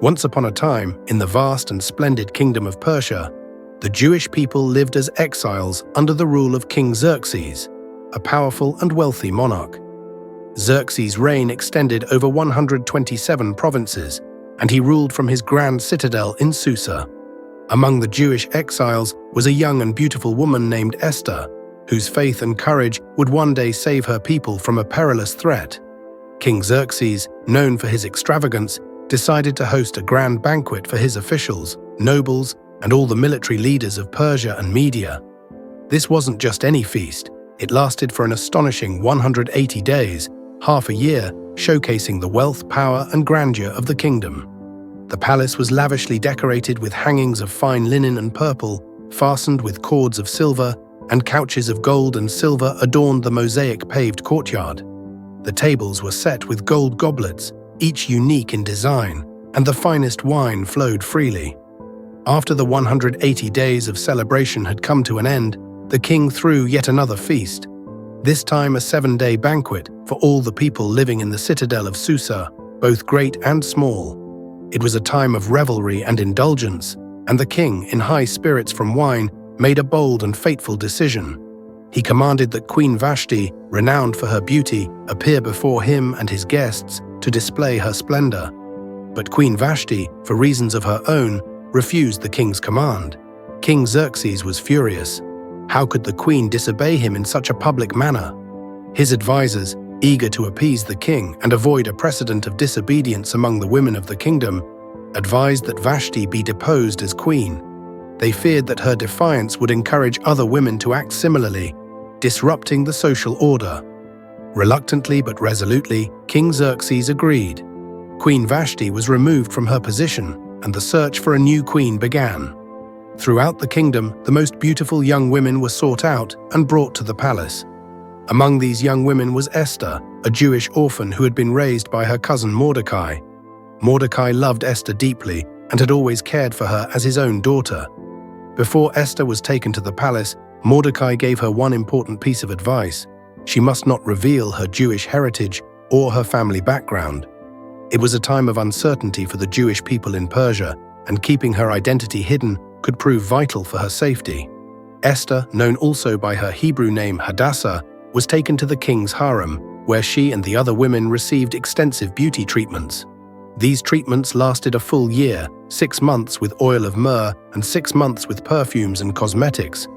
Once upon a time, in the vast and splendid kingdom of Persia, the Jewish people lived as exiles under the rule of King Xerxes, a powerful and wealthy monarch. Xerxes' reign extended over 127 provinces, and he ruled from his grand citadel in Susa. Among the Jewish exiles was a young and beautiful woman named Esther, whose faith and courage would one day save her people from a perilous threat. King Xerxes, known for his extravagance, decided to host a grand banquet for his officials, nobles, and all the military leaders of Persia and Media. This wasn't just any feast, it lasted for an astonishing 180 days, half a year, showcasing the wealth, power, and grandeur of the kingdom. The palace was lavishly decorated with hangings of fine linen and purple, fastened with cords of silver, and couches of gold and silver adorned the mosaic-paved courtyard. The tables were set with gold goblets, each unique in design, and the finest wine flowed freely. After the 180 days of celebration had come to an end, the king threw yet another feast, this time a 7-day banquet for all the people living in the citadel of Susa, both great and small. It was a time of revelry and indulgence, and the king, in high spirits from wine, made a bold and fateful decision. He commanded that Queen Vashti, renowned for her beauty, appear before him and his guests to display her splendor. But Queen Vashti, for reasons of her own, refused the king's command. King Xerxes was furious. How could the queen disobey him in such a public manner? His advisors, eager to appease the king and avoid a precedent of disobedience among the women of the kingdom, advised that Vashti be deposed as queen. They feared that her defiance would encourage other women to act similarly, disrupting the social order. Reluctantly but resolutely, King Xerxes agreed. Queen Vashti was removed from her position, and the search for a new queen began. Throughout the kingdom, the most beautiful young women were sought out and brought to the palace. Among these young women was Esther, a Jewish orphan who had been raised by her cousin Mordecai. Mordecai loved Esther deeply and had always cared for her as his own daughter. Before Esther was taken to the palace, Mordecai gave her one important piece of advice. She must not reveal her Jewish heritage or her family background. It was a time of uncertainty for the Jewish people in Persia, and keeping her identity hidden could prove vital for her safety. Esther, known also by her Hebrew name Hadassah, was taken to the king's harem, where she and the other women received extensive beauty treatments. These treatments lasted a full year, 6 months with oil of myrrh and 6 months with perfumes and cosmetics.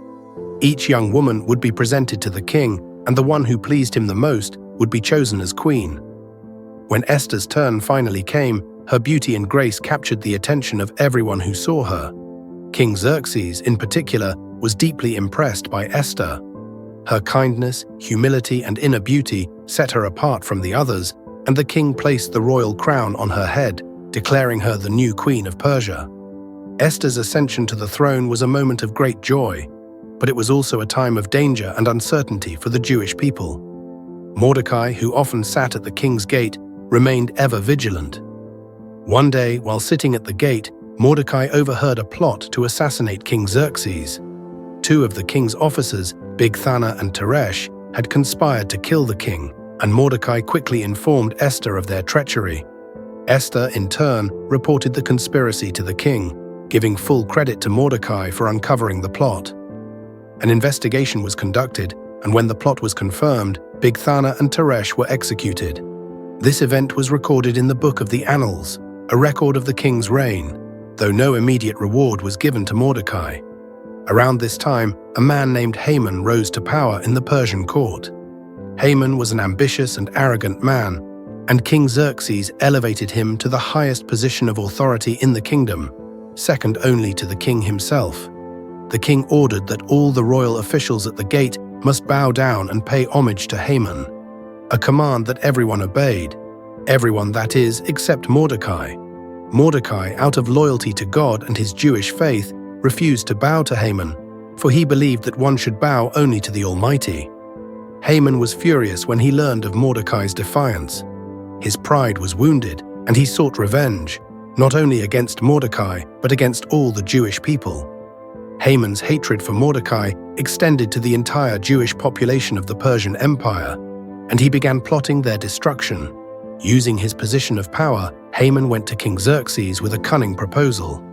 Each young woman would be presented to the king, and the one who pleased him the most would be chosen as queen. When Esther's turn finally came, her beauty and grace captured the attention of everyone who saw her. King Xerxes, in particular, was deeply impressed by Esther. Her kindness, humility, and inner beauty set her apart from the others, and the king placed the royal crown on her head, declaring her the new queen of Persia. Esther's ascension to the throne was a moment of great joy, but it was also a time of danger and uncertainty for the Jewish people. Mordecai, who often sat at the king's gate, remained ever vigilant. One day, while sitting at the gate, Mordecai overheard a plot to assassinate King Xerxes. 2 of the king's officers, Bigthana and Teresh, had conspired to kill the king, and Mordecai quickly informed Esther of their treachery. Esther, in turn, reported the conspiracy to the king, giving full credit to Mordecai for uncovering the plot. An investigation was conducted, and when the plot was confirmed, Bigthana and Teresh were executed. This event was recorded in the Book of the Annals, a record of the king's reign, though no immediate reward was given to Mordecai. Around this time, a man named Haman rose to power in the Persian court. Haman was an ambitious and arrogant man, and King Xerxes elevated him to the highest position of authority in the kingdom, second only to the king himself. The king ordered that all the royal officials at the gate must bow down and pay homage to Haman, a command that everyone obeyed. Everyone, that is, except Mordecai. Mordecai, out of loyalty to God and his Jewish faith, refused to bow to Haman, for he believed that one should bow only to the Almighty. Haman was furious when he learned of Mordecai's defiance. His pride was wounded, and he sought revenge, not only against Mordecai, but against all the Jewish people. Haman's hatred for Mordecai extended to the entire Jewish population of the Persian Empire, and he began plotting their destruction. Using his position of power, Haman went to King Xerxes with a cunning proposal.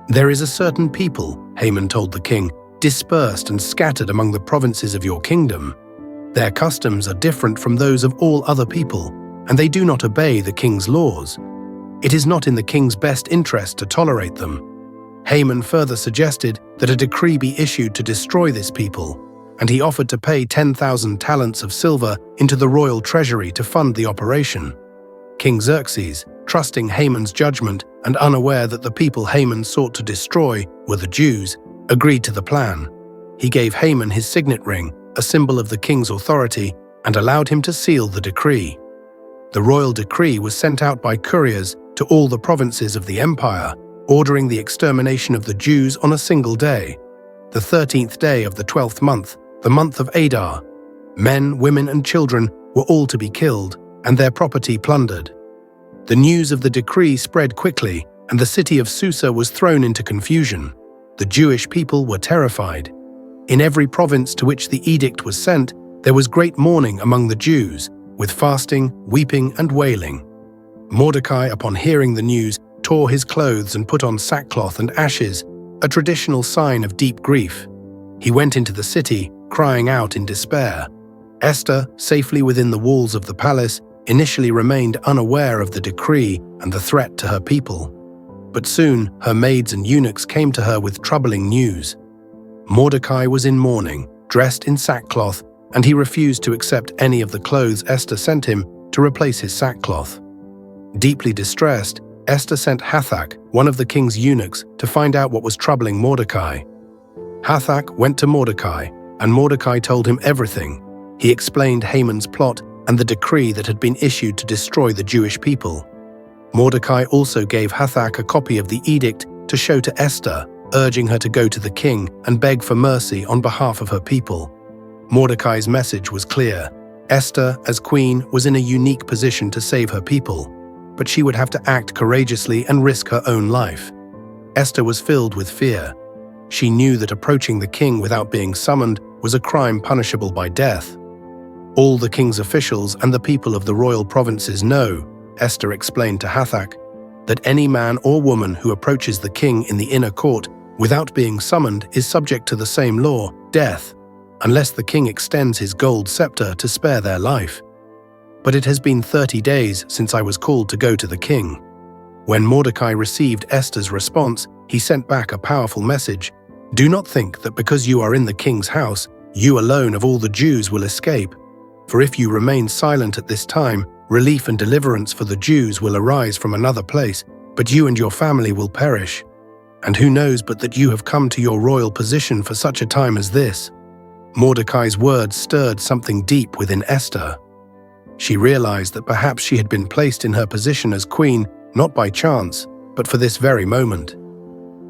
"There is a certain people," Haman told the king, "dispersed and scattered among the provinces of your kingdom. Their customs are different from those of all other people, and they do not obey the king's laws. It is not in the king's best interest to tolerate them." Haman further suggested that a decree be issued to destroy this people, and he offered to pay 10,000 talents of silver into the royal treasury to fund the operation. King Xerxes, trusting Haman's judgment and unaware that the people Haman sought to destroy were the Jews, agreed to the plan. He gave Haman his signet ring, a symbol of the king's authority, and allowed him to seal the decree. The royal decree was sent out by couriers to all the provinces of the empire, ordering the extermination of the Jews on a single day, the 13th day of the 12th month, the month of Adar. Men, women, and children were all to be killed, and their property plundered. The news of the decree spread quickly, and the city of Susa was thrown into confusion. The Jewish people were terrified. In every province to which the edict was sent, there was great mourning among the Jews, with fasting, weeping, and wailing. Mordecai, upon hearing the news, tore his clothes and put on sackcloth and ashes, a traditional sign of deep grief. He went into the city, crying out in despair. Esther, safely within the walls of the palace, initially remained unaware of the decree and the threat to her people. But soon her maids and eunuchs came to her with troubling news. Mordecai was in mourning, dressed in sackcloth, and he refused to accept any of the clothes Esther sent him to replace his sackcloth. Deeply distressed, Esther sent Hathach, one of the king's eunuchs, to find out what was troubling Mordecai. Hathach went to Mordecai, and Mordecai told him everything. He explained Haman's plot and the decree that had been issued to destroy the Jewish people. Mordecai also gave Hathach a copy of the edict to show to Esther, urging her to go to the king and beg for mercy on behalf of her people. Mordecai's message was clear. Esther, as queen, was in a unique position to save her people, but she would have to act courageously and risk her own life. Esther was filled with fear. She knew that approaching the king without being summoned was a crime punishable by death. "All the king's officials and the people of the royal provinces know," Esther explained to Hathach, "that any man or woman who approaches the king in the inner court without being summoned is subject to the same law, death, unless the king extends his gold scepter to spare their life. But it has been 30 days since I was called to go to the king." When Mordecai received Esther's response, he sent back a powerful message. "Do not think that because you are in the king's house, you alone of all the Jews will escape. For if you remain silent at this time, relief and deliverance for the Jews will arise from another place, but you and your family will perish. And who knows but that you have come to your royal position for such a time as this?" Mordecai's words stirred something deep within Esther. She realized that perhaps she had been placed in her position as queen not by chance, but for this very moment.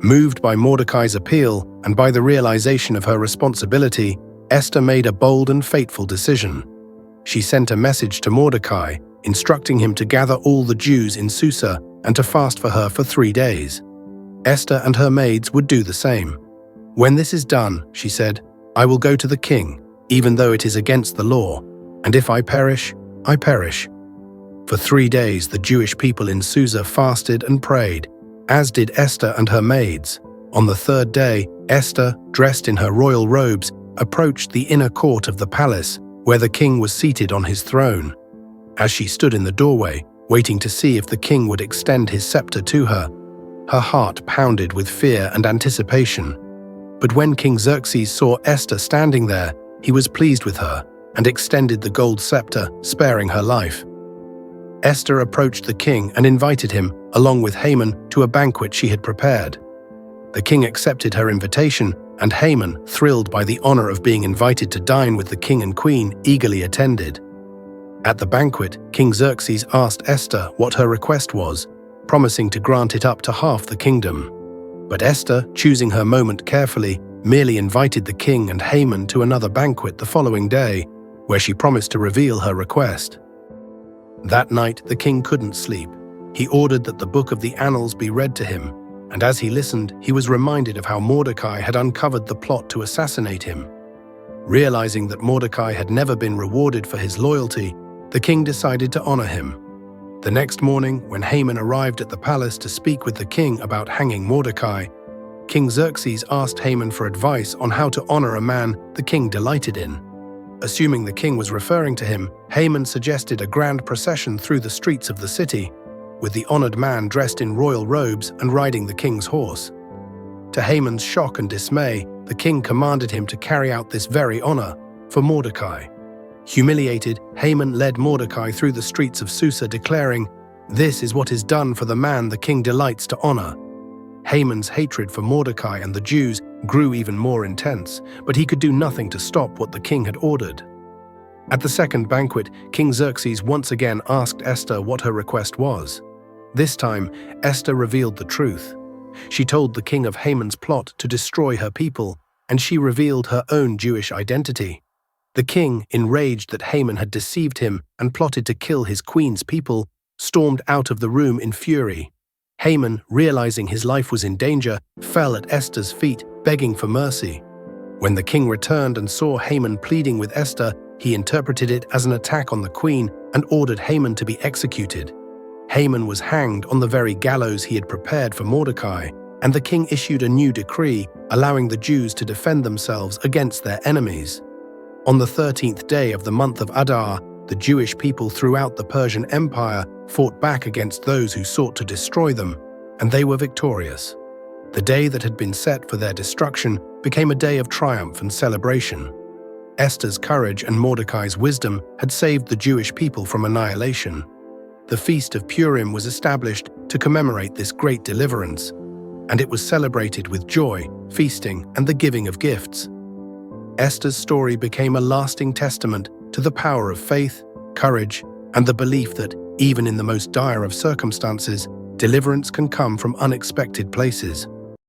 Moved by Mordecai's appeal and by the realization of her responsibility, Esther made a bold and fateful decision. She sent a message to Mordecai, instructing him to gather all the Jews in Susa and to fast for her for 3 days. Esther and her maids would do the same. "When this is done," she said, "I will go to the king, even though it is against the law, and if I perish, I perish." For 3 days the Jewish people in Susa fasted and prayed, as did Esther and her maids. On the 3rd day, Esther, dressed in her royal robes, approached the inner court of the palace, where the king was seated on his throne. As she stood in the doorway, waiting to see if the king would extend his scepter to her, her heart pounded with fear and anticipation. But when King Xerxes saw Esther standing there, he was pleased with her and extended the gold scepter, sparing her life. Esther approached the king and invited him, along with Haman, to a banquet she had prepared. The king accepted her invitation, and Haman, thrilled by the honor of being invited to dine with the king and queen, eagerly attended. At the banquet, King Xerxes asked Esther what her request was, promising to grant it up to half the kingdom. But Esther, choosing her moment carefully, merely invited the king and Haman to another banquet the following day, where she promised to reveal her request. That night, the king couldn't sleep. He ordered that the book of the Annals be read to him, and as he listened, he was reminded of how Mordecai had uncovered the plot to assassinate him. Realizing that Mordecai had never been rewarded for his loyalty, the king decided to honor him. The next morning, when Haman arrived at the palace to speak with the king about hanging Mordecai, King Xerxes asked Haman for advice on how to honor a man the king delighted in. Assuming the king was referring to him, Haman suggested a grand procession through the streets of the city, with the honored man dressed in royal robes and riding the king's horse. To Haman's shock and dismay, the king commanded him to carry out this very honor for Mordecai. Humiliated, Haman led Mordecai through the streets of Susa, declaring, "This is what is done for the man the king delights to honor." Haman's hatred for Mordecai and the Jews grew even more intense, but he could do nothing to stop what the king had ordered. At the second banquet, King Xerxes once again asked Esther what her request was. This time, Esther revealed the truth. She told the king of Haman's plot to destroy her people, and she revealed her own Jewish identity. The king, enraged that Haman had deceived him and plotted to kill his queen's people, stormed out of the room in fury. Haman, realizing his life was in danger, fell at Esther's feet, begging for mercy. When the king returned and saw Haman pleading with Esther, he interpreted it as an attack on the queen and ordered Haman to be executed. Haman was hanged on the very gallows he had prepared for Mordecai, and the king issued a new decree allowing the Jews to defend themselves against their enemies. On the 13th day of the month of Adar, the Jewish people throughout the Persian Empire fought back against those who sought to destroy them, and they were victorious. The day that had been set for their destruction became a day of triumph and celebration. Esther's courage and Mordecai's wisdom had saved the Jewish people from annihilation. The Feast of Purim was established to commemorate this great deliverance, and it was celebrated with joy, feasting, and the giving of gifts. Esther's story became a lasting testament to the power of faith, courage, and the belief that, even in the most dire of circumstances, deliverance can come from unexpected places.